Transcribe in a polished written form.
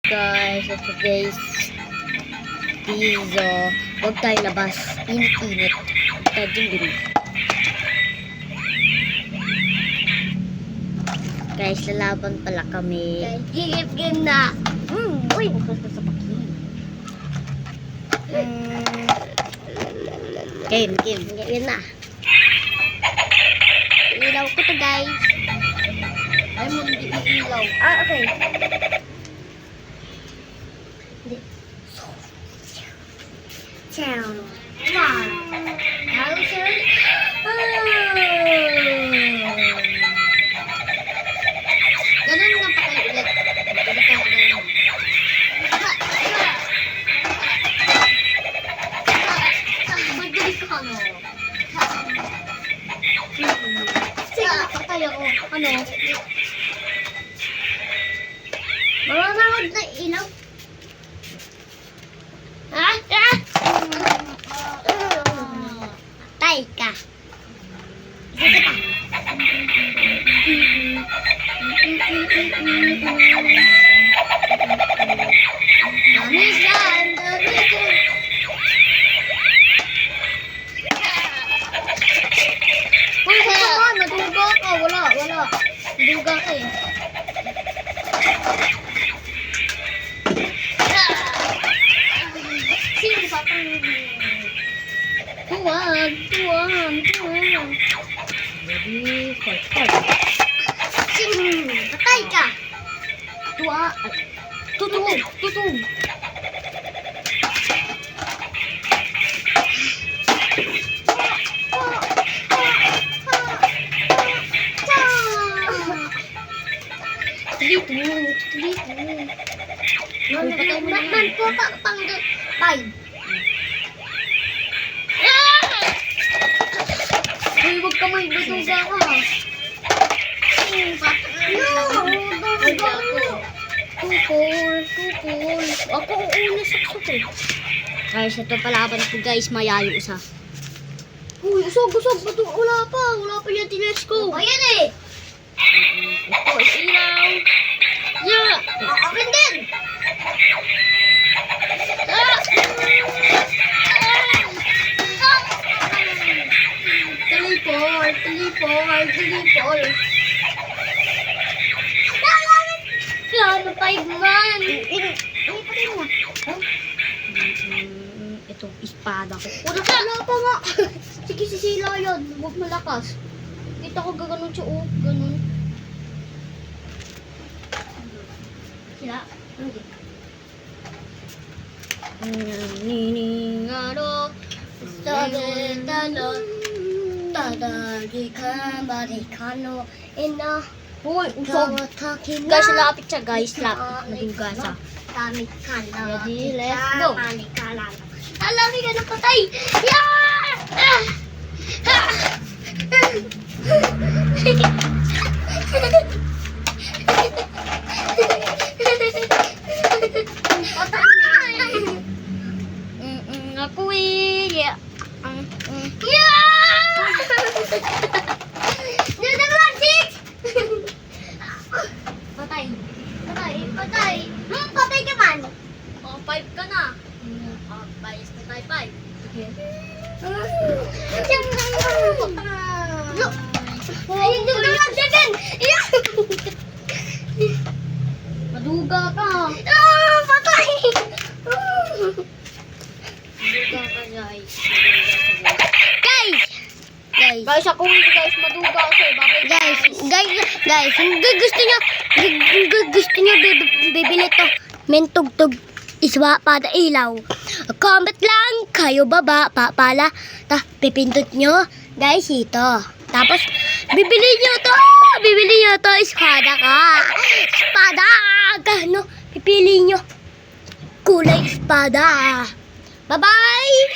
Guys, so today's video, huwag tayo labas. Init-init. Huwag tayo din. Guys, lalaban pala kami. Game na. Uy, huwag ka sa pakin. Game na. Ilaw ko to, guys. Ay, mo hindi ilaw. Okay. Down. One. Hauser. Ganun nga pa kayo ulit. Ulit ka na ganun. Magaling ka, ano? Sige, patay ako. Ano? Maramahod na ilaw. Patay ka. Isa pa. Dami dyan, dami dyan. Uy, naman, naduga ka. Wala. Naduga ka eh. Sino sa akin? Tuwag. Ready, fight. Patay ka. Tutong. Man po pang five. Uy, huwag ka may baduga ka. Tukol. Ako una saksok eh. Guys, ito palaban ko guys, mayayo isa. Uy, usog. Wala pa yung tines ko. Ayan eh. Ito, ilaw. Yeah. Akin din. Teleport. Ano, 5 man. Ito, espada ko. Wala pa nga. Sige, sisila yun. Huwag malakas. Kita ko gaganon siya, oh. Ganon. Sila? Hindi. Niningaro. Uy, usog. Guys, lapit siya guys. Naduga siya. Ready, let's go. Alami ka na patay! Ako eh. Patay ka man! Oh, 5 ka na. Bias na tayo 5. Ayun, doon na lang second! Maduga ka. Patay! Maduga ka guys. Guys, Ako hindi guys, maduga ako eh. guys, kung gusto nyo bibili to, mentugtog iswa pada ilaw. Comment lang kayo baba, pala, pipindot nyo, guys, ito. Tapos, bibili nyo to, espada ka. Pipili nyo, kulay espada. Bye-bye!